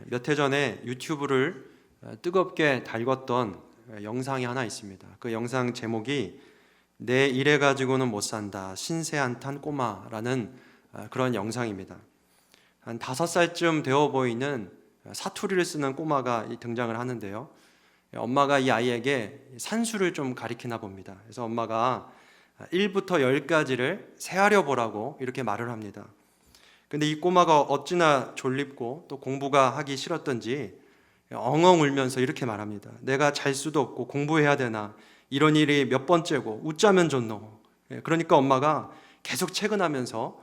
몇 해 전에 유튜브를 뜨겁게 달궜던 영상이 하나 있습니다. 그 영상 제목이 내 일해 가지고는 못 산다 신세 한탄 꼬마라는 그런 영상입니다. 한 5살쯤 되어 보이는 사투리를 쓰는 꼬마가 등장을 하는데요. 엄마가 이 아이에게 산수를 좀 가리키나 봅니다. 그래서 엄마가 1부터 10까지를 세하려 보라고 이렇게 말을 합니다. 근데 이 꼬마가 어찌나 졸립고 또 공부가 하기 싫었던지 엉엉 울면서 이렇게 말합니다. 내가 잘 수도 없고 공부해야 되나, 이런 일이 몇 번째고 웃자면 좋노. 그러니까 엄마가 계속 채근하면서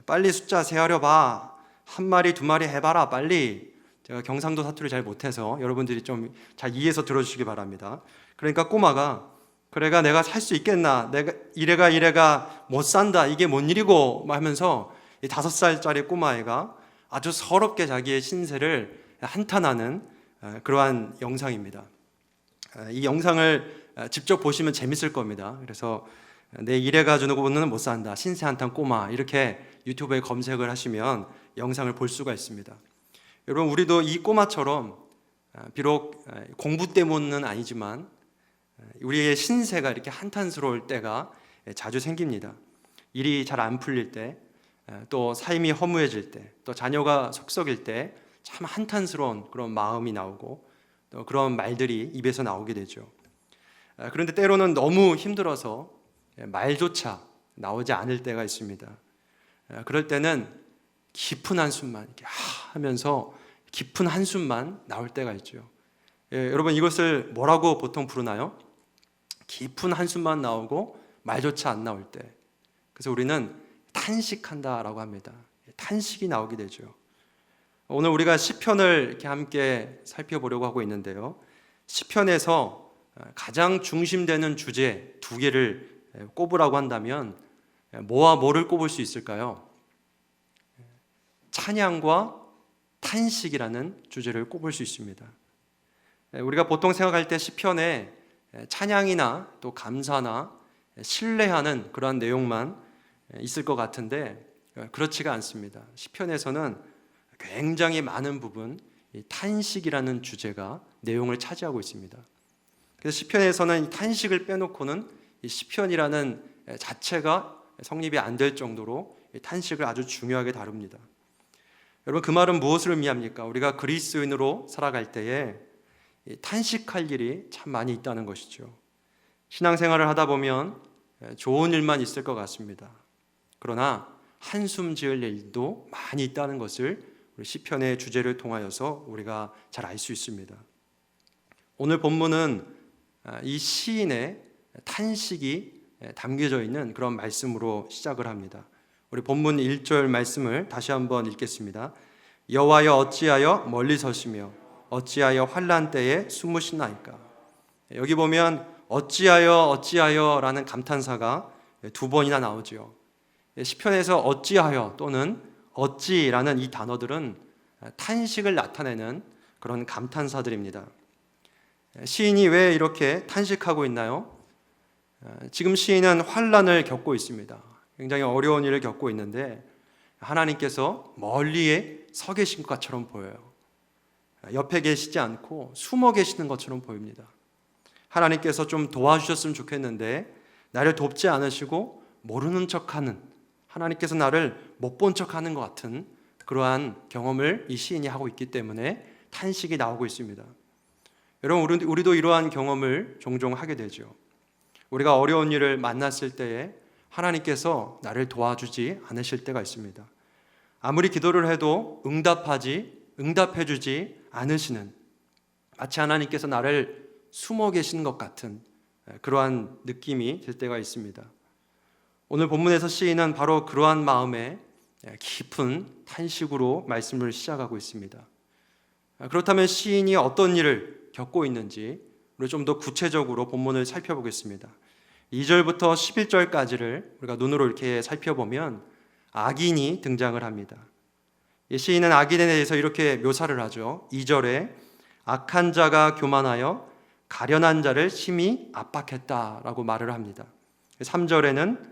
빨리 숫자 세하려 봐, 한 마리 두 마리 해봐라 빨리. 제가 경상도 사투리 잘 못해서 여러분들이 좀 잘 이해해서 들어주시기 바랍니다. 그러니까 꼬마가 그래가 내가 살 수 있겠나, 내가 이래가 못 산다, 이게 뭔 일이고 하면서 이 5살짜리 꼬마애가 아주 서럽게 자기의 신세를 한탄하는 그러한 영상입니다. 이 영상을 직접 보시면 재밌을 겁니다. 그래서 내 이래 가지고는 못 산다 신세 한탄 꼬마, 이렇게 유튜브에 검색을 하시면 영상을 볼 수가 있습니다. 여러분, 우리도 이 꼬마처럼 비록 공부 때문은 아니지만 우리의 신세가 이렇게 한탄스러울 때가 자주 생깁니다. 일이 잘 안 풀릴 때, 또 삶이 허무해질 때, 또 자녀가 속썩일 때 참 한탄스러운 그런 마음이 나오고 또 그런 말들이 입에서 나오게 되죠. 그런데 때로는 너무 힘들어서 말조차 나오지 않을 때가 있습니다. 그럴 때는 깊은 한숨만 이렇게 하면서 깊은 한숨만 나올 때가 있죠. 여러분, 이것을 뭐라고 보통 부르나요? 깊은 한숨만 나오고 말조차 안 나올 때. 그래서 우리는 탄식한다라고 합니다. 탄식이 나오게 되죠. 오늘 우리가 시편을 이렇게 함께 살펴보려고 하고 있는데요. 시편에서 가장 중심되는 주제 2개를 꼽으라고 한다면 뭐와 뭐를 꼽을 수 있을까요? 찬양과 탄식이라는 주제를 꼽을 수 있습니다. 우리가 보통 생각할 때 시편에 찬양이나 또 감사나 신뢰하는 그러한 내용만 있을 것 같은데 그렇지가 않습니다. 시편에서는 굉장히 많은 부분 이 탄식이라는 주제가 내용을 차지하고 있습니다. 그래서 시편에서는 이 탄식을 빼놓고는 이 시편이라는 자체가 성립이 안 될 정도로 이 탄식을 아주 중요하게 다룹니다. 여러분, 그 말은 무엇을 의미합니까? 우리가 그리스도인으로 살아갈 때에 탄식할 일이 참 많이 있다는 것이죠. 신앙생활을 하다 보면 좋은 일만 있을 것 같습니다. 그러나 한숨 지을 일도 많이 있다는 것을 우리 시편의 주제를 통하여서 우리가 잘 알 수 있습니다. 오늘 본문은 이 시인의 탄식이 담겨져 있는 그런 말씀으로 시작을 합니다. 우리 본문 1절 말씀을 다시 한번 읽겠습니다. 여호와여 어찌하여 멀리 서시며 어찌하여 환난 때에 숨으시나이까. 여기 보면 어찌하여 라는 감탄사가 2번이나 나오죠. 시편에서 어찌하여 또는 어찌라는 이 단어들은 탄식을 나타내는 그런 감탄사들입니다. 시인이 왜 이렇게 탄식하고 있나요? 지금 시인은 환난을 겪고 있습니다. 굉장히 어려운 일을 겪고 있는데 하나님께서 멀리에 서 계신 것처럼 보여요. 옆에 계시지 않고 숨어 계시는 것처럼 보입니다. 하나님께서 좀 도와주셨으면 좋겠는데 나를 돕지 않으시고 모르는 척하는, 하나님께서 나를 못 본 척하는 것 같은 그러한 경험을 이 시인이 하고 있기 때문에 탄식이 나오고 있습니다. 여러분, 우리도 이러한 경험을 종종 하게 되죠. 우리가 어려운 일을 만났을 때에 하나님께서 나를 도와주지 않으실 때가 있습니다. 아무리 기도를 해도 응답해주지 않으시는, 마치 하나님께서 나를 숨어 계시는 것 같은 그러한 느낌이 들 때가 있습니다. 오늘 본문에서 시인은 바로 그러한 마음에 깊은 탄식으로 말씀을 시작하고 있습니다. 그렇다면 시인이 어떤 일을 겪고 있는지 우리 좀 더 구체적으로 본문을 살펴보겠습니다. 2절부터 11절까지를 우리가 눈으로 이렇게 살펴보면 악인이 등장을 합니다. 시인은 악인에 대해서 이렇게 묘사를 하죠. 2절에 악한 자가 교만하여 가련한 자를 심히 압박했다라고 말을 합니다. 3절에는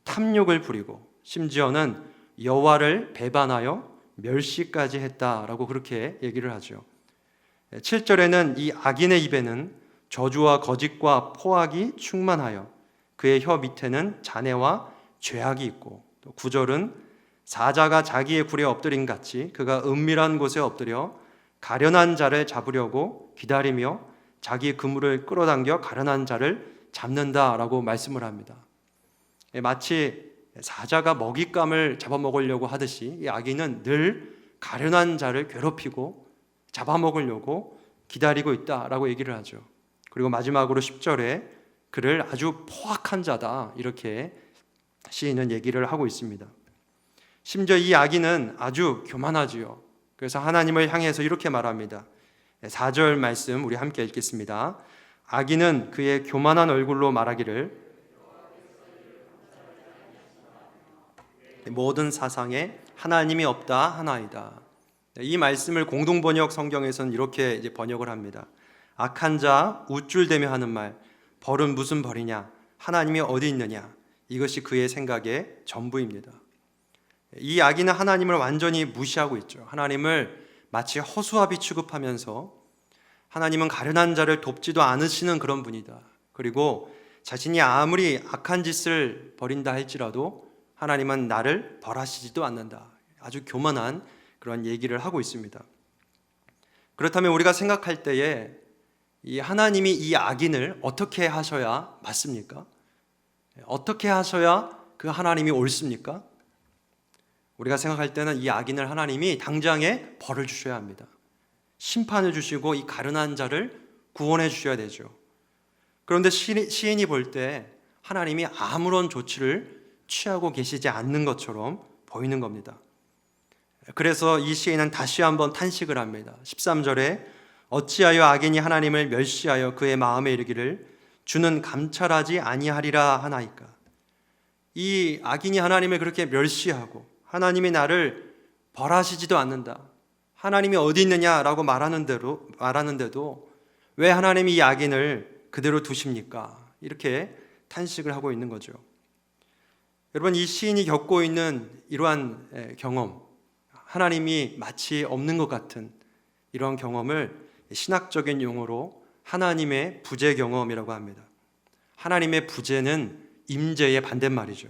탐욕을 부리고 심지어는 여호와를 배반하여 멸시까지 했다라고 그렇게 얘기를 하죠. 7절에는 이 악인의 입에는 저주와 거짓과 포악이 충만하여 그의 혀 밑에는 잔해와 죄악이 있고, 또 9절은 사자가 자기의 굴에 엎드린 같이 그가 은밀한 곳에 엎드려 가련한 자를 잡으려고 기다리며 자기 그물을 끌어당겨 가련한 자를 잡는다라고 말씀을 합니다. 마치 사자가 먹잇감을 잡아먹으려고 하듯이 이 악인은 늘 가련한 자를 괴롭히고 잡아먹으려고 기다리고 있다라고 얘기를 하죠. 그리고 마지막으로 10절에 그를 아주 포악한 자다 이렇게 시인은 얘기를 하고 있습니다. 심지어 이 악인은 아주 교만하지요. 그래서 하나님을 향해서 이렇게 말합니다. 4절 말씀 우리 함께 읽겠습니다. 악인은 그의 교만한 얼굴로 말하기를 모든 사상에 하나님이 없다 하나이다. 이 말씀을 공동번역 성경에서는 이렇게 이제 번역을 합니다. 악한 자 우쭐대며 하는 말, 벌은 무슨 벌이냐, 하나님이 어디 있느냐, 이것이 그의 생각의 전부입니다. 이 악인은 하나님을 완전히 무시하고 있죠. 하나님을 마치 허수아비 취급하면서 하나님은 가련한 자를 돕지도 않으시는 그런 분이다. 그리고 자신이 아무리 악한 짓을 벌인다 할지라도 하나님은 나를 벌하시지도 않는다. 아주 교만한 그런 얘기를 하고 있습니다. 그렇다면 우리가 생각할 때에 이 하나님이 이 악인을 어떻게 하셔야 맞습니까? 어떻게 하셔야 그 하나님이 옳습니까? 우리가 생각할 때는 이 악인을 하나님이 당장에 벌을 주셔야 합니다. 심판을 주시고 이 가련한 자를 구원해 주셔야 되죠. 그런데 시인이 볼 때 하나님이 아무런 조치를 취하고 계시지 않는 것처럼 보이는 겁니다. 그래서 이 시인은 다시 한번 탄식을 합니다. 13절에 어찌하여 악인이 하나님을 멸시하여 그의 마음에 이르기를 주는 감찰하지 아니하리라 하나이까. 이 악인이 하나님을 그렇게 멸시하고 하나님이 나를 벌하시지도 않는다, 하나님이 어디 있느냐라고 말하는데도 왜 하나님이 이 악인을 그대로 두십니까? 이렇게 탄식을 하고 있는 거죠. 여러분, 이 시인이 겪고 있는 이러한 경험, 하나님이 마치 없는 것 같은 이런 경험을 신학적인 용어로 하나님의 부재 경험이라고 합니다. 하나님의 부재는 임재의 반대말이죠.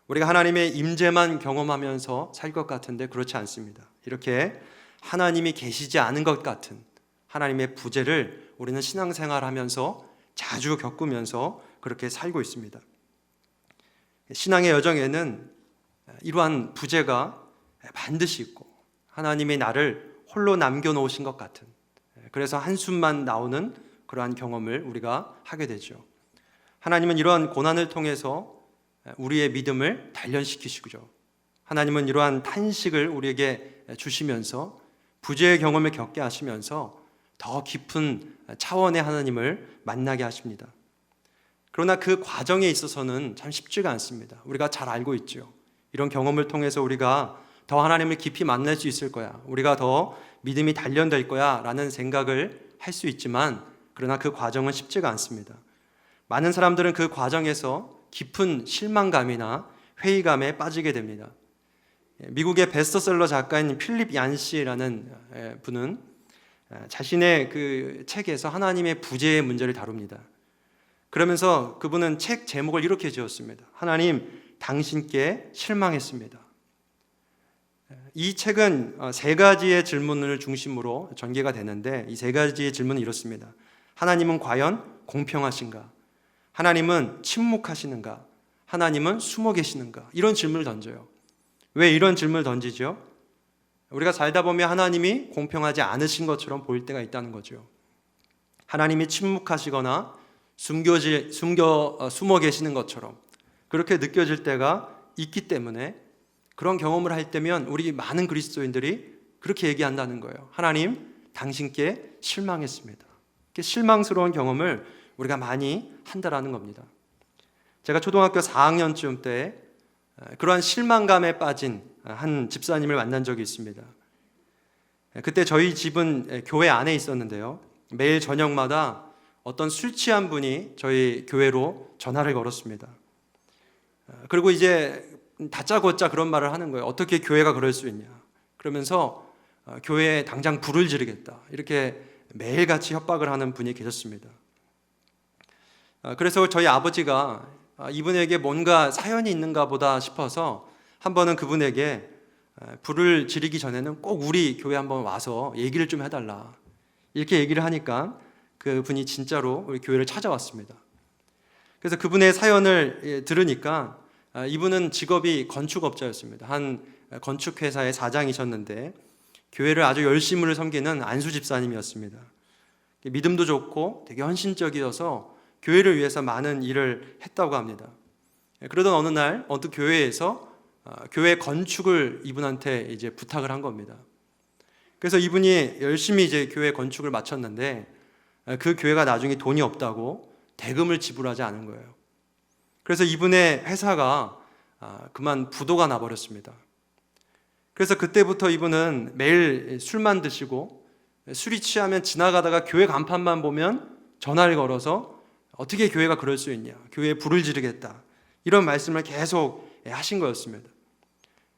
우리가 하나님의 임재만 경험하면서 살 것 같은데 그렇지 않습니다. 이렇게 하나님이 계시지 않은 것 같은 하나님의 부재를 우리는 신앙생활하면서 자주 겪으면서 그렇게 살고 있습니다. 신앙의 여정에는 이러한 부재가 반드시 있고 하나님이 나를 홀로 남겨놓으신 것 같은, 그래서 한숨만 나오는 그러한 경험을 우리가 하게 되죠. 하나님은 이러한 고난을 통해서 우리의 믿음을 단련시키시죠. 하나님은 이러한 탄식을 우리에게 주시면서 부재의 경험을 겪게 하시면서 더 깊은 차원의 하나님을 만나게 하십니다. 그러나 그 과정에 있어서는 참 쉽지가 않습니다. 우리가 잘 알고 있죠. 이런 경험을 통해서 우리가 더 하나님을 깊이 만날 수 있을 거야, 우리가 더 믿음이 단련될 거야 라는 생각을 할 수 있지만, 그러나 그 과정은 쉽지가 않습니다. 많은 사람들은 그 과정에서 깊은 실망감이나 회의감에 빠지게 됩니다. 미국의 베스트셀러 작가인 필립 얀시라는 분은 자신의 그 책에서 하나님의 부재의 문제를 다룹니다. 그러면서 그분은 책 제목을 이렇게 지었습니다. 하나님, 당신께 실망했습니다. 이 책은 세 가지의 질문을 중심으로 전개가 되는데, 이 세 가지의 질문은 이렇습니다. 하나님은 과연 공평하신가? 하나님은 침묵하시는가? 하나님은 숨어 계시는가? 이런 질문을 던져요. 왜 이런 질문을 던지죠? 우리가 살다 보면 하나님이 공평하지 않으신 것처럼 보일 때가 있다는 거죠. 하나님이 침묵하시거나 숨어 계시는 것처럼 그렇게 느껴질 때가 있기 때문에, 그런 경험을 할 때면 우리 많은 그리스도인들이 그렇게 얘기한다는 거예요. 하나님, 당신께 실망했습니다. 이렇게 실망스러운 경험을 우리가 많이 한다라는 겁니다. 제가 초등학교 4학년쯤 때 그러한 실망감에 빠진 한 집사님을 만난 적이 있습니다. 그때 저희 집은 교회 안에 있었는데요, 매일 저녁마다 어떤 술 취한 분이 저희 교회로 전화를 걸었습니다. 그리고 이제 다짜고짜 그런 말을 하는 거예요. 어떻게 교회가 그럴 수 있냐. 그러면서 교회에 당장 불을 지르겠다, 이렇게 매일같이 협박을 하는 분이 계셨습니다. 그래서 저희 아버지가 이분에게 뭔가 사연이 있는가 보다 싶어서 한 번은 그분에게 불을 지르기 전에는 꼭 우리 교회 한번 와서 얘기를 좀 해달라, 이렇게 얘기를 하니까 그분이 진짜로 우리 교회를 찾아왔습니다. 그래서 그분의 사연을 들으니까 이분은 직업이 건축업자였습니다. 한 건축회사의 사장이셨는데 교회를 아주 열심히 섬기는 안수 집사님이었습니다. 믿음도 좋고 되게 헌신적이어서 교회를 위해서 많은 일을 했다고 합니다. 그러던 어느 날 어느 교회에서 교회 건축을 이분한테 이제 부탁을 한 겁니다. 그래서 이분이 열심히 이제 교회 건축을 마쳤는데 그 교회가 나중에 돈이 없다고 대금을 지불하지 않은 거예요. 그래서 이분의 회사가 그만 부도가 나버렸습니다. 그래서 그때부터 이분은 매일 술만 드시고 술이 취하면 지나가다가 교회 간판만 보면 전화를 걸어서 어떻게 교회가 그럴 수 있냐, 교회에 불을 지르겠다, 이런 말씀을 계속 하신 거였습니다.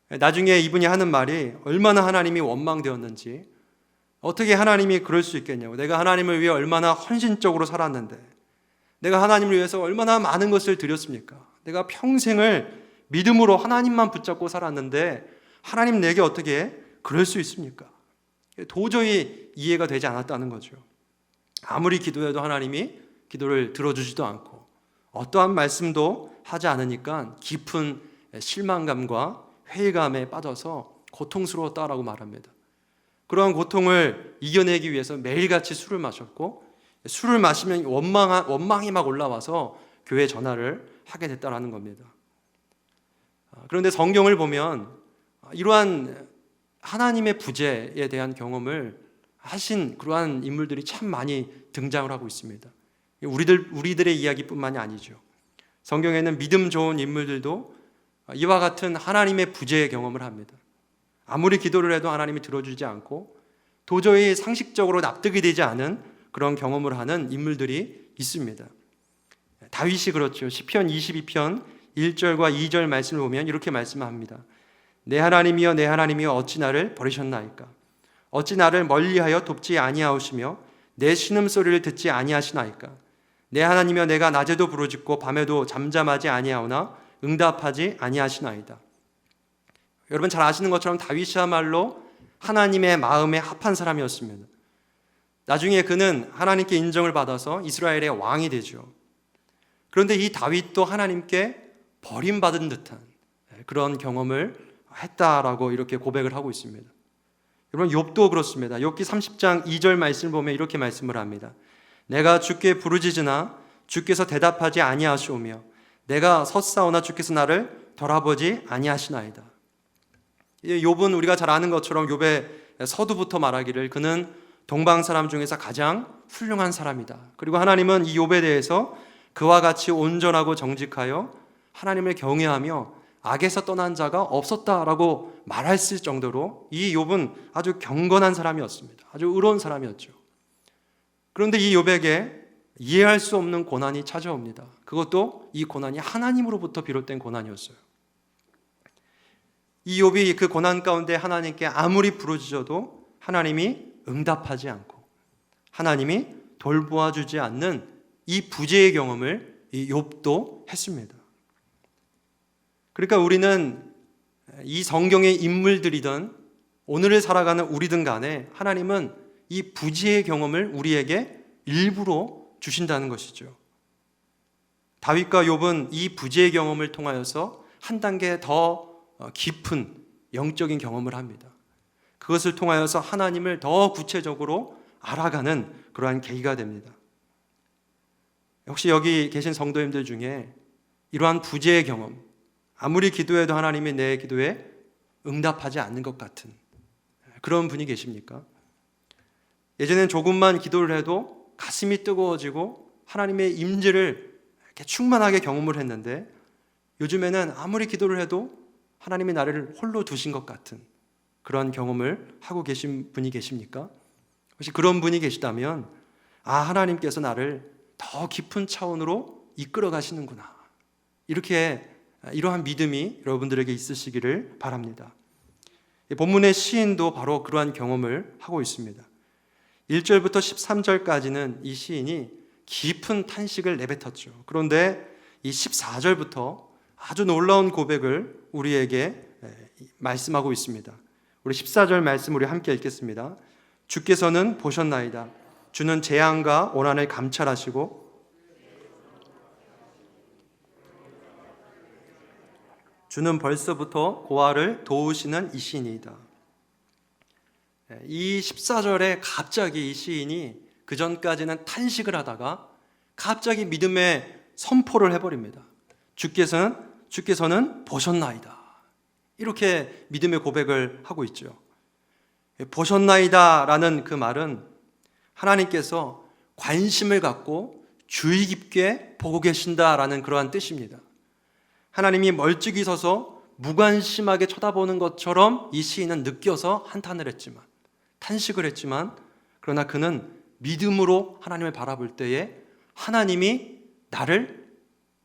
나중에 이분이 하는 말이 얼마나 하나님이 원망되었는지, 어떻게 하나님이 그럴 수 있겠냐고, 내가 하나님을 위해 얼마나 헌신적으로 살았는데, 내가 하나님을 위해서 얼마나 많은 것을 드렸습니까? 내가 평생을 믿음으로 하나님만 붙잡고 살았는데 하나님 내게 어떻게 그럴 수 있습니까? 도저히 이해가 되지 않았다는 거죠. 아무리 기도해도 하나님이 기도를 들어주지도 않고 어떠한 말씀도 하지 않으니까 깊은 실망감과 회의감에 빠져서 고통스러웠다라고 말합니다. 그러한 고통을 이겨내기 위해서 매일같이 술을 마셨고, 술을 마시면 원망이 막 올라와서 교회 전화를 하게 됐다라는 겁니다. 그런데 성경을 보면 이러한 하나님의 부재에 대한 경험을 하신 그러한 인물들이 참 많이 등장을 하고 있습니다. 우리들의 이야기뿐만이 아니죠. 성경에는 믿음 좋은 인물들도 이와 같은 하나님의 부재의 경험을 합니다. 아무리 기도를 해도 하나님이 들어주지 않고 도저히 상식적으로 납득이 되지 않은 그런 경험을 하는 인물들이 있습니다. 다윗이 그렇죠. 시편 22편 1절과 2절 말씀을 보면 이렇게 말씀합니다. 내 하나님이여 내 하나님이여 어찌 나를 버리셨나이까? 어찌 나를 멀리하여 돕지 아니하시며 내 신음소리를 듣지 아니하시나이까? 내 하나님이여 내가 낮에도 부르짖고 밤에도 잠잠하지 아니하오나 응답하지 아니하시나이다. 여러분 잘 아시는 것처럼 다윗이야말로 하나님의 마음에 합한 사람이었습니다. 나중에 그는 하나님께 인정을 받아서 이스라엘의 왕이 되죠. 그런데 이 다윗도 하나님께 버림받은 듯한 그런 경험을 했다라고 이렇게 고백을 하고 있습니다. 여러분 욥도 그렇습니다. 욥기 30장 2절 말씀을 보면 이렇게 말씀을 합니다. 내가 주께 부르짖으나 주께서 대답하지 아니하시오며 내가 섰사오나 주께서 나를 돌아보지 아니하시나이다. 욥은 우리가 잘 아는 것처럼 욥의 서두부터 말하기를 그는 동방 사람 중에서 가장 훌륭한 사람이다. 그리고 하나님은 이 욥에 대해서 그와 같이 온전하고 정직하여 하나님을 경외하며 악에서 떠난 자가 없었다라고 말했을 정도로 이 욥은 아주 경건한 사람이었습니다. 아주 의로운 사람이었죠. 그런데 이 욥에게 이해할 수 없는 고난이 찾아옵니다. 그것도 이 고난이 하나님으로부터 비롯된 고난이었어요. 이 욥이 그 고난 가운데 하나님께 아무리 부르짖어도 하나님이 응답하지 않고 하나님이 돌보아 주지 않는 이 부재의 경험을 이 욥도 했습니다. 그러니까 우리는 이 성경의 인물들이든 오늘을 살아가는 우리든 간에 하나님은 이 부재의 경험을 우리에게 일부러 주신다는 것이죠. 다윗과 욥은 이 부재의 경험을 통하여서 한 단계 더 깊은 영적인 경험을 합니다. 그것을 통하여서 하나님을 더 구체적으로 알아가는 그러한 계기가 됩니다. 혹시 여기 계신 성도님들 중에 이러한 부재의 경험, 아무리 기도해도 하나님이 내 기도에 응답하지 않는 것 같은 그런 분이 계십니까? 예전엔 조금만 기도를 해도 가슴이 뜨거워지고 하나님의 임재를 이렇게 충만하게 경험을 했는데 요즘에는 아무리 기도를 해도 하나님이 나를 홀로 두신 것 같은 그런 경험을 하고 계신 분이 계십니까? 혹시 그런 분이 계시다면 하나님께서 나를 더 깊은 차원으로 이끌어 가시는구나, 이러한 믿음이 여러분들에게 있으시기를 바랍니다. 이 본문의 시인도 바로 그러한 경험을 하고 있습니다. 1절부터 13절까지는 이 시인이 깊은 탄식을 내뱉었죠. 그런데 이 14절부터 아주 놀라운 고백을 우리에게 말씀하고 있습니다. 우리 14절 말씀 우리 함께 읽겠습니다. 주께서는 보셨나이다. 주는 재앙과 원한을 감찰하시고 주는 벌써부터 고아를 도우시는 이시니이다. 이 14절에 갑자기 이 시인이 그전까지는 탄식을 하다가 갑자기 믿음의 선포를 해버립니다. 주께서는 보셨나이다. 이렇게 믿음의 고백을 하고 있죠. 보셨나이다 라는 그 말은 하나님께서 관심을 갖고 주의 깊게 보고 계신다라는 그러한 뜻입니다. 하나님이 멀찍이 서서 무관심하게 쳐다보는 것처럼 이 시인은 느껴서 한탄을 했지만, 탄식을 했지만, 그러나 그는 믿음으로 하나님을 바라볼 때에 하나님이 나를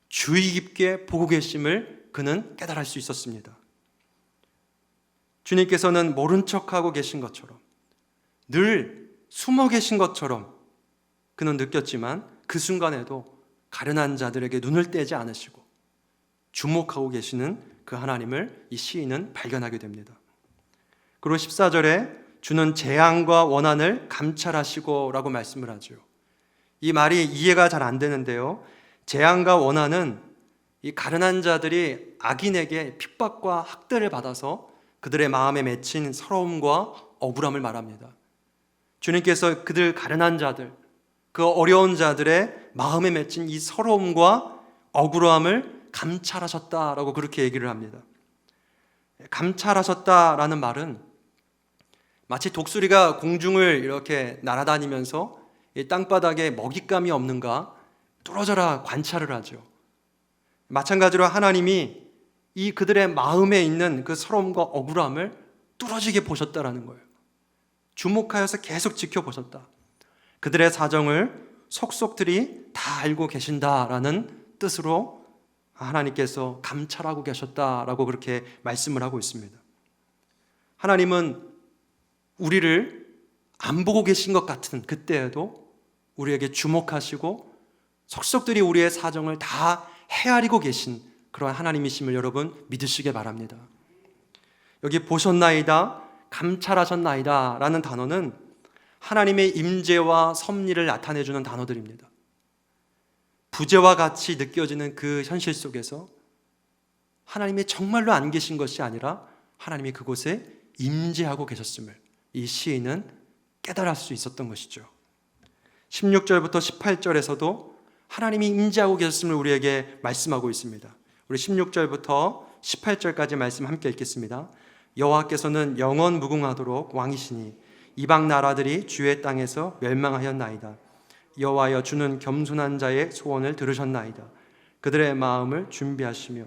주의 깊게 보고 계심을 그는 깨달을 수 있었습니다. 주님께서는 모른 척하고 계신 것처럼, 늘 숨어 계신 것처럼 그는 느꼈지만 그 순간에도 가련한 자들에게 눈을 떼지 않으시고 주목하고 계시는 그 하나님을 이 시인은 발견하게 됩니다. 그리고 14절에 주는 재앙과 원한을 감찰하시고 라고 말씀을 하죠. 이 말이 이해가 잘 안 되는데요, 재앙과 원한은 이 가련한 자들이 악인에게 핍박과 학대를 받아서 그들의 마음에 맺힌 서러움과 억울함을 말합니다. 주님께서 그들 가련한 자들, 그 어려운 자들의 마음에 맺힌 이 서러움과 억울함을 감찰하셨다라고 그렇게 얘기를 합니다. 감찰하셨다라는 말은 마치 독수리가 공중을 이렇게 날아다니면서 이 땅바닥에 먹잇감이 없는가 뚫어져라 관찰을 하죠. 마찬가지로 하나님이 이 그들의 마음에 있는 그 서러움과 억울함을 뚫어지게 보셨다라는 거예요. 주목하여서 계속 지켜보셨다. 그들의 사정을 속속들이 다 알고 계신다라는 뜻으로 하나님께서 감찰하고 계셨다라고 그렇게 말씀을 하고 있습니다. 하나님은 우리를 안 보고 계신 것 같은 그때에도 우리에게 주목하시고 속속들이 우리의 사정을 다 헤아리고 계신 그러한 하나님이심을 여러분 믿으시기 바랍니다. 여기 보셨나이다, 감찰하셨나이다 라는 단어는 하나님의 임재와 섭리를 나타내주는 단어들입니다. 부재와 같이 느껴지는 그 현실 속에서 하나님이 정말로 안 계신 것이 아니라 하나님이 그곳에 임재하고 계셨음을 이 시인은 깨달을 수 있었던 것이죠. 16절부터 18절에서도 하나님이 임재하고 계셨음을 우리에게 말씀하고 있습니다. 우리 16절부터 18절까지 말씀 함께 읽겠습니다. 여호와께서는 영원 무궁하도록 왕이시니 이방 나라들이 주의 땅에서 멸망하였나이다. 여호와여, 주는 겸손한 자의 소원을 들으셨나이다. 그들의 마음을 준비하시며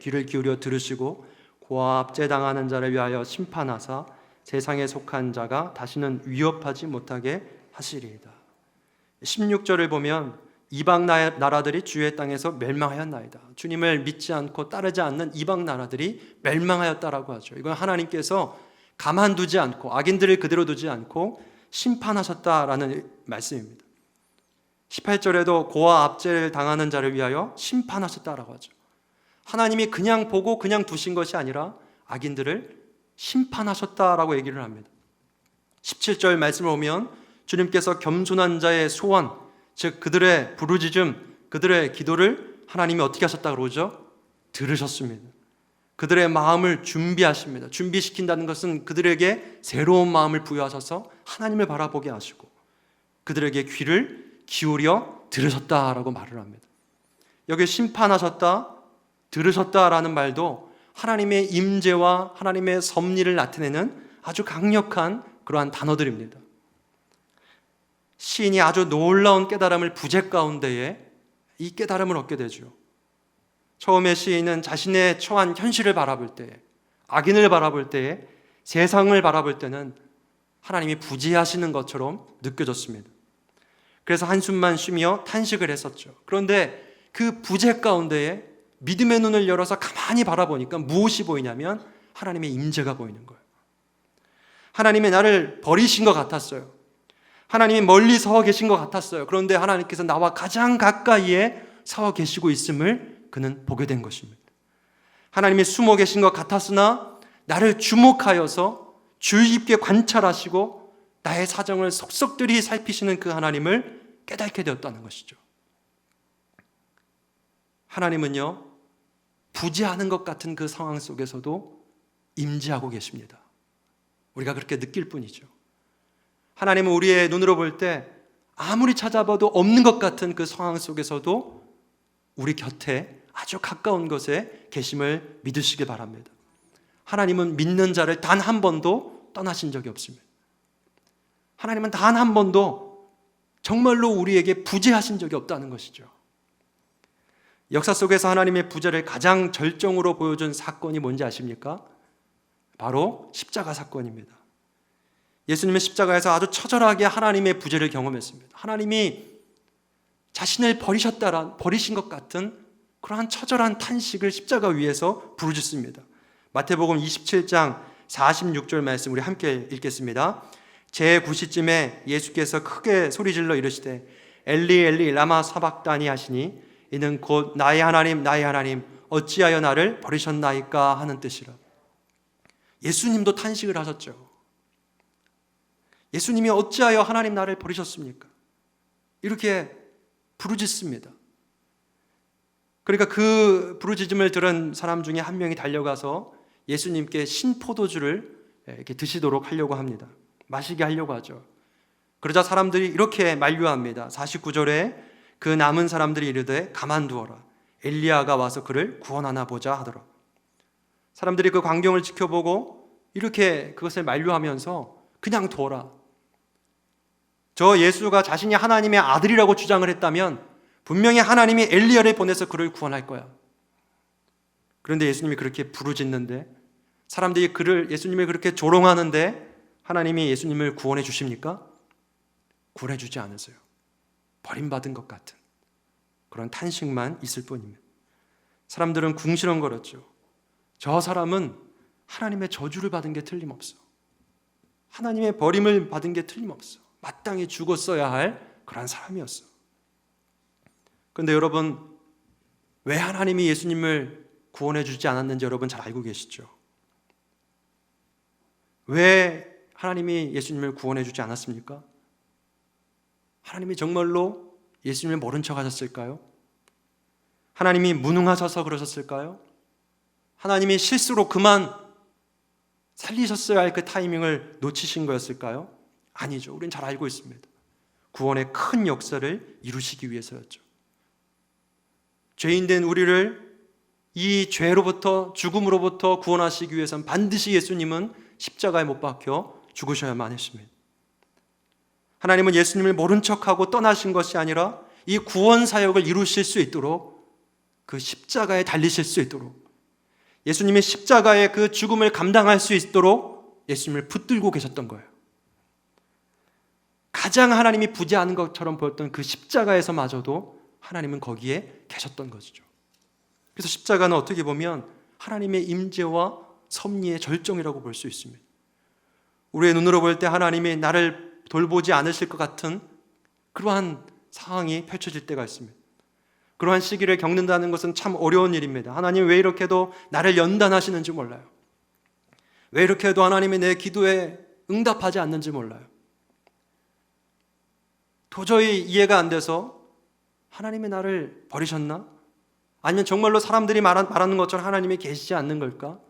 귀를 기울여 들으시고 고아 압제당하는 자를 위하여 심판하사 세상에 속한 자가 다시는 위협하지 못하게 하시리이다. 16절을 보면 이방 나라들이 주의 땅에서 멸망하였나이다. 주님을 믿지 않고 따르지 않는 이방 나라들이 멸망하였다라고 하죠. 이건 하나님께서 가만두지 않고 악인들을 그대로 두지 않고 심판하셨다라는 말씀입니다. 18절에도 고아 압제를 당하는 자를 위하여 심판하셨다라고 하죠. 하나님이 그냥 보고 그냥 두신 것이 아니라 악인들을 심판하셨다라고 얘기를 합니다. 17절 말씀을 보면 주님께서 겸손한 자의 소원, 즉 그들의 부르짖음, 그들의 기도를 하나님이 어떻게 하셨다고 그러죠? 들으셨습니다. 그들의 마음을 준비하십니다. 준비시킨다는 것은 그들에게 새로운 마음을 부여하셔서 하나님을 바라보게 하시고 그들에게 귀를 기울여 들으셨다라고 말을 합니다. 여기 심판하셨다, 들으셨다라는 말도 하나님의 임재와 하나님의 섭리를 나타내는 아주 강력한 그러한 단어들입니다. 시인이 아주 놀라운 깨달음을 부재 가운데에 이 깨달음을 얻게 되죠. 처음에 시인은 자신의 처한 현실을 바라볼 때에, 악인을 바라볼 때에, 세상을 바라볼 때는 하나님이 부재하시는 것처럼 느껴졌습니다. 그래서 한숨만 쉬며 탄식을 했었죠. 그런데 그 부재 가운데에 믿음의 눈을 열어서 가만히 바라보니까 무엇이 보이냐면 하나님의 임재가 보이는 거예요. 하나님이 나를 버리신 것 같았어요. 하나님이 멀리 서 계신 것 같았어요. 그런데 하나님께서 나와 가장 가까이에 서 계시고 있음을 그는 보게 된 것입니다. 하나님이 숨어 계신 것 같았으나 나를 주목하여서 주의 깊게 관찰하시고 나의 사정을 속속들이 살피시는 그 하나님을 깨닫게 되었다는 것이죠. 하나님은요, 부재하는 것 같은 그 상황 속에서도 임재하고 계십니다. 우리가 그렇게 느낄 뿐이죠. 하나님은 우리의 눈으로 볼 때 아무리 찾아봐도 없는 것 같은 그 상황 속에서도 우리 곁에 아주 가까운 곳에 계심을 믿으시기 바랍니다. 하나님은 믿는 자를 단 한 번도 떠나신 적이 없습니다. 하나님은 단 한 번도 정말로 우리에게 부재하신 적이 없다는 것이죠. 역사 속에서 하나님의 부재를 가장 절정으로 보여준 사건이 뭔지 아십니까? 바로 십자가 사건입니다. 예수님은 십자가에서 아주 처절하게 하나님의 부재를 경험했습니다. 하나님이 자신을 버리신 것 같은 그러한 처절한 탄식을 십자가 위에서 부르짖습니다. 마태복음 27장 46절 말씀 우리 함께 읽겠습니다. 제9시쯤에 예수께서 크게 소리질러 이르시되 엘리 엘리 라마 사박다니 하시니 이는 곧 나의 하나님 어찌하여 나를 버리셨나이까 하는 뜻이라. 예수님도 탄식을 하셨죠. 예수님이 어찌하여 하나님 나를 버리셨습니까? 이렇게 부르짖습니다. 그러니까 그 부르짖음을 들은 사람 중에 한 명이 달려가서 예수님께 신포도주를 이렇게 드시도록 하려고 합니다. 마시게 하려고 하죠. 그러자 사람들이 이렇게 만류합니다. 49절에 그 남은 사람들이 이르되 가만두어라. 엘리야가 와서 그를 구원하나 보자 하더라. 사람들이 그 광경을 지켜보고 이렇게 그것을 만류하면서 그냥 둬라. 저 예수가 자신이 하나님의 아들이라고 주장을 했다면 분명히 하나님이 엘리야를 보내서 그를 구원할 거야. 그런데 예수님이 그렇게 부르짖는데 사람들이 예수님을 그렇게 조롱하는데 하나님이 예수님을 구원해 주십니까? 구원해 주지 않으세요. 버림받은 것 같은 그런 탄식만 있을 뿐입니다. 사람들은 궁시렁거렸죠. 저 사람은 하나님의 저주를 받은 게 틀림없어. 하나님의 버림을 받은 게 틀림없어. 마땅히 죽었어야 할 그런 사람이었어. 그런데 여러분, 왜 하나님이 예수님을 구원해 주지 않았는지 여러분 잘 알고 계시죠? 왜 하나님이 예수님을 구원해 주지 않았습니까? 하나님이 정말로 예수님을 모른 척 하셨을까요? 하나님이 무능하셔서 그러셨을까요? 하나님이 실수로 그만 살리셨어야 할 그 타이밍을 놓치신 거였을까요? 아니죠. 우리는 잘 알고 있습니다. 구원의 큰 역사를 이루시기 위해서였죠. 죄인된 우리를 이 죄로부터 죽음으로부터 구원하시기 위해서는 반드시 예수님은 십자가에 못 박혀 죽으셔야만 했습니다. 하나님은 예수님을 모른 척하고 떠나신 것이 아니라 이 구원 사역을 이루실 수 있도록 그 십자가에 달리실 수 있도록 예수님의 십자가의 그 죽음을 감당할 수 있도록 예수님을 붙들고 계셨던 거예요. 가장 하나님이 부재하는 것처럼 보였던 그 십자가에서마저도 하나님은 거기에 계셨던 것이죠. 그래서 십자가는 어떻게 보면 하나님의 임재와 섭리의 절정이라고 볼 수 있습니다. 우리의 눈으로 볼 때 하나님이 나를 돌보지 않으실 것 같은 그러한 상황이 펼쳐질 때가 있습니다. 그러한 시기를 겪는다는 것은 참 어려운 일입니다. 하나님 왜 이렇게도 나를 연단하시는지 몰라요. 왜 이렇게도 하나님이 내 기도에 응답하지 않는지 몰라요. 도저히 이해가 안 돼서 하나님이 나를 버리셨나? 아니면 정말로 사람들이 말하는 것처럼 하나님이 계시지 않는 걸까?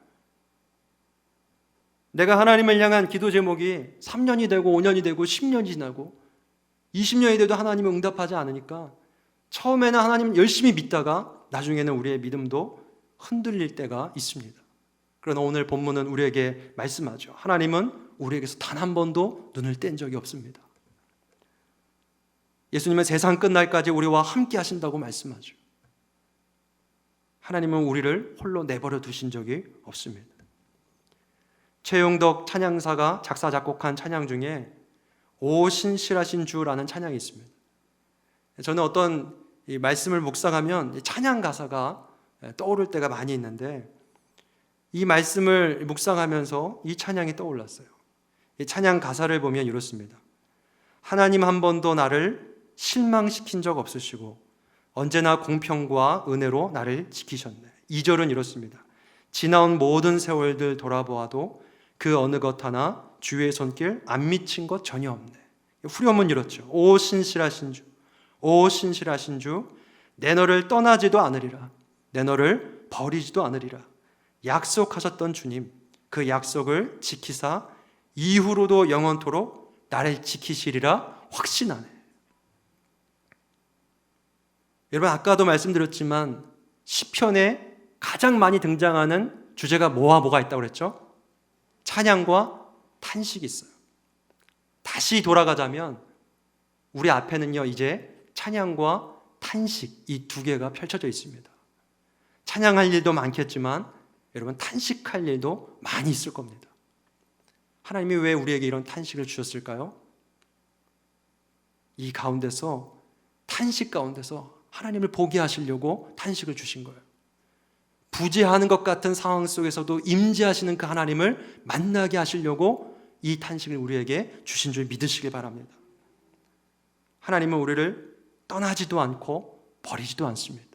내가 하나님을 향한 기도 제목이 3년이 되고 5년이 되고 10년이 지나고 20년이 돼도 하나님이 응답하지 않으니까 처음에는 하나님 열심히 믿다가 나중에는 우리의 믿음도 흔들릴 때가 있습니다. 그러나 오늘 본문은 우리에게 말씀하죠. 하나님은 우리에게서 단 한 번도 눈을 뗀 적이 없습니다. 예수님은 세상 끝날까지 우리와 함께 하신다고 말씀하죠. 하나님은 우리를 홀로 내버려 두신 적이 없습니다. 최용덕 찬양사가 작사 작곡한 찬양 중에 오 신실하신 주라는 찬양이 있습니다. 저는 어떤 이 말씀을 묵상하면 찬양 가사가 떠오를 때가 많이 있는데 이 말씀을 묵상하면서 이 찬양이 떠올랐어요. 이 찬양 가사를 보면 이렇습니다. 하나님 한 번도 나를 실망시킨 적 없으시고 언제나 공평과 은혜로 나를 지키셨네. 2절은 이렇습니다. 지나온 모든 세월들 돌아보아도 그 어느 것 하나 주의 손길 안 미친 것 전혀 없네. 후렴은 이렇죠. 오 신실하신 주, 오 신실하신 주, 내 너를 떠나지도 않으리라. 내 너를 버리지도 않으리라. 약속하셨던 주님, 그 약속을 지키사 이후로도 영원토록 나를 지키시리라 확신하네. 여러분, 아까도 말씀드렸지만 시편에 가장 많이 등장하는 주제가 뭐가 있다고 그랬죠? 찬양과 탄식이 있어요. 다시 돌아가자면 우리 앞에는요, 이제 찬양과 탄식, 이 두 개가 펼쳐져 있습니다. 찬양할 일도 많겠지만 여러분, 탄식할 일도 많이 있을 겁니다. 하나님이 왜 우리에게 이런 탄식을 주셨을까요? 이 가운데서, 탄식 가운데서 하나님을 보게 하시려고 탄식을 주신 거예요. 부재하는 것 같은 상황 속에서도 임재하시는 그 하나님을 만나게 하시려고 이 탄식을 우리에게 주신 줄 믿으시길 바랍니다. 하나님은 우리를 떠나지도 않고 버리지도 않습니다.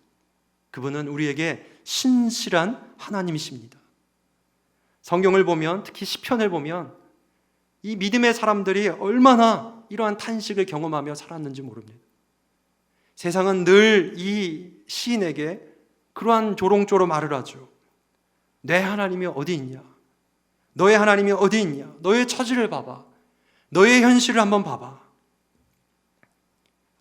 그분은 우리에게 신실한 하나님이십니다. 성경을 보면, 특히 시편을 보면 이 믿음의 사람들이 얼마나 이러한 탄식을 경험하며 살았는지 모릅니다. 세상은 늘 이 시인에게 그러한 조롱조로 말을 하죠. 내 하나님이 어디 있냐? 너의 하나님이 어디 있냐? 너의 처지를 봐봐. 너의 현실을 한번 봐봐.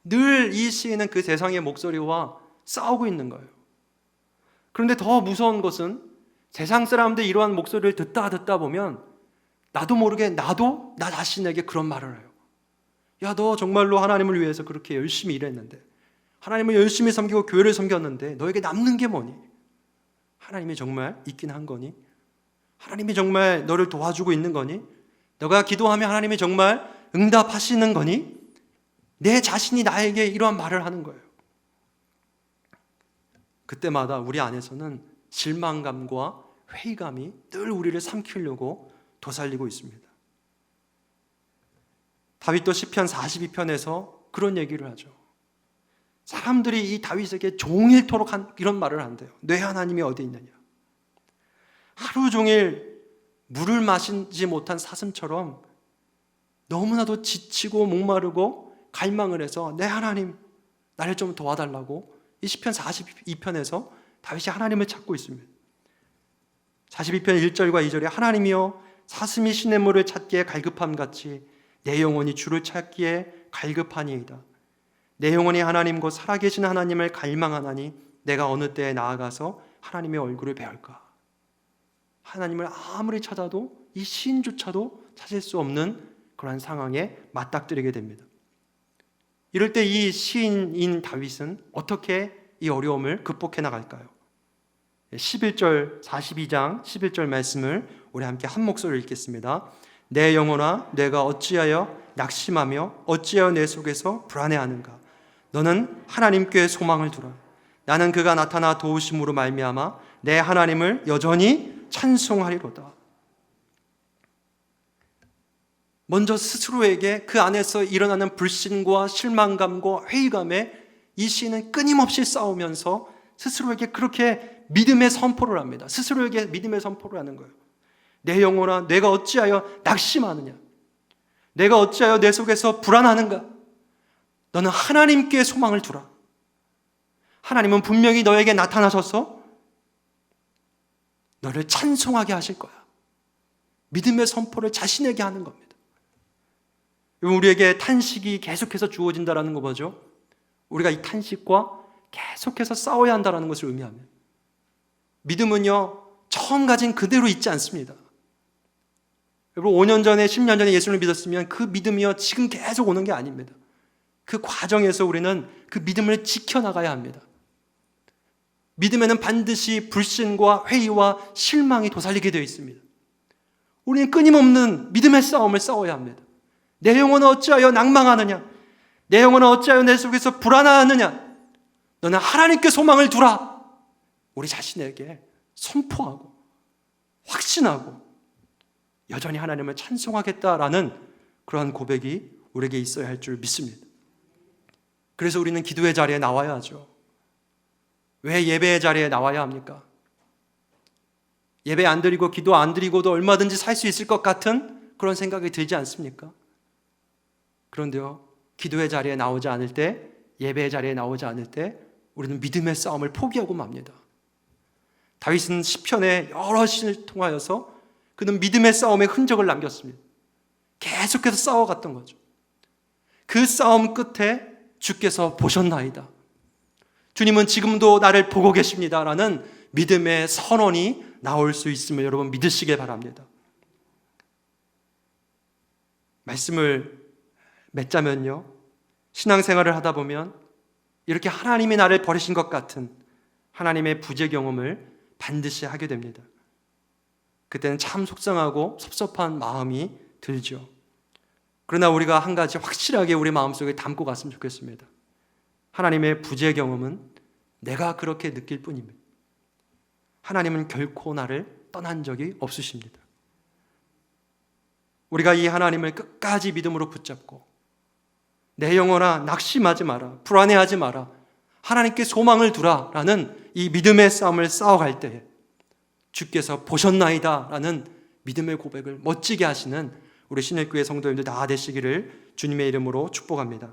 늘 이 시인은 그 세상의 목소리와 싸우고 있는 거예요. 그런데 더 무서운 것은 세상 사람들이 이러한 목소리를 듣다 보면 나도 모르게 나도 나 자신에게 그런 말을 해요. 야, 너 정말로 하나님을 위해서 그렇게 열심히 일했는데, 하나님을 열심히 섬기고 교회를 섬겼는데 너에게 남는 게 뭐니? 하나님이 정말 있긴 한 거니? 하나님이 정말 너를 도와주고 있는 거니? 너가 기도하면 하나님이 정말 응답하시는 거니? 내 자신이 나에게 이러한 말을 하는 거예요. 그때마다 우리 안에서는 실망감과 회의감이 늘 우리를 삼키려고 도살리고 있습니다. 다윗도 시편 42편에서 그런 얘기를 하죠. 사람들이 이 다윗에게 종일토록 이런 말을 한대요. 내 하나님이 어디 있느냐? 하루 종일 물을 마시지 못한 사슴처럼 너무나도 지치고 목마르고 갈망을 해서 내 하나님, 나를 좀 도와달라고 이 시편 42편에서 다윗이 하나님을 찾고 있습니다. 42편 1절과 2절에 하나님이여 사슴이 시냇물을 찾기에 갈급함같이 내 영혼이 주를 찾기에 갈급하니이다. 내 영혼이 하나님 곧 살아계신 하나님을 갈망하나니 내가 어느 때에 나아가서 하나님의 얼굴을 배울까? 하나님을 아무리 찾아도 이 시인조차도 찾을 수 없는 그런 상황에 맞닥뜨리게 됩니다. 이럴 때 이 시인인 다윗은 어떻게 이 어려움을 극복해 나갈까요? 11절, 42장 11절 말씀을 우리 함께 한 목소리로 읽겠습니다. 내 영혼아, 내가 어찌하여 낙심하며 어찌하여 내 속에서 불안해하는가? 너는 하나님께 소망을 두라. 나는 그가 나타나 도우심으로 말미암아 내 하나님을 여전히 찬송하리로다. 먼저 스스로에게 그 안에서 일어나는 불신과 실망감과 회의감에 이 시인은 끊임없이 싸우면서 스스로에게 그렇게 믿음의 선포를 합니다. 스스로에게 믿음의 선포를 하는 거예요. 내 영혼아, 내가 어찌하여 낙심하느냐? 내가 어찌하여 내 속에서 불안하는가? 너는 하나님께 소망을 두라. 하나님은 분명히 너에게 나타나셔서 너를 찬송하게 하실 거야. 믿음의 선포를 자신에게 하는 겁니다. 우리에게 탄식이 계속해서 주어진다는 거 뭐죠? 우리가 이 탄식과 계속해서 싸워야 한다는 것을 의미합니다. 믿음은요, 처음 가진 그대로 있지 않습니다. 여러분, 5년 전에 10년 전에 예수를 믿었으면 그 믿음이요 지금 계속 오는 게 아닙니다. 그 과정에서 우리는 그 믿음을 지켜나가야 합니다. 믿음에는 반드시 불신과 회의와 실망이 도살리게 되어 있습니다. 우리는 끊임없는 믿음의 싸움을 싸워야 합니다. 내 영혼은 어찌하여 낭망하느냐? 내 영혼은 어찌하여 내 속에서 불안하느냐? 너는 하나님께 소망을 두라. 우리 자신에게 선포하고 확신하고 여전히 하나님을 찬송하겠다라는 그러한 고백이 우리에게 있어야 할 줄 믿습니다. 그래서 우리는 기도의 자리에 나와야 하죠. 왜 예배의 자리에 나와야 합니까? 예배 안 드리고 기도 안 드리고도 얼마든지 살 수 있을 것 같은 그런 생각이 들지 않습니까? 그런데요, 기도의 자리에 나오지 않을 때, 예배의 자리에 나오지 않을 때 우리는 믿음의 싸움을 포기하고 맙니다. 다윗은 시편에 여러 신을 통하여서 그는 믿음의 싸움의 흔적을 남겼습니다. 계속해서 싸워갔던 거죠. 그 싸움 끝에 주께서 보셨나이다, 주님은 지금도 나를 보고 계십니다 라는 믿음의 선언이 나올 수 있음을 여러분 믿으시길 바랍니다. 말씀을 맺자면요, 신앙생활을 하다 보면 이렇게 하나님이 나를 버리신 것 같은 하나님의 부재 경험을 반드시 하게 됩니다. 그때는 참 속상하고 섭섭한 마음이 들죠. 그러나 우리가 한 가지 확실하게 우리 마음속에 담고 갔으면 좋겠습니다. 하나님의 부재 경험은 내가 그렇게 느낄 뿐입니다. 하나님은 결코 나를 떠난 적이 없으십니다. 우리가 이 하나님을 끝까지 믿음으로 붙잡고 내 영혼아 낙심하지 마라, 불안해하지 마라, 하나님께 소망을 두라 라는 이 믿음의 싸움을 싸워갈 때에 주께서 보셨나이다 라는 믿음의 고백을 멋지게 하시는 우리 신일교회 성도님들 다 되시기를 주님의 이름으로 축복합니다.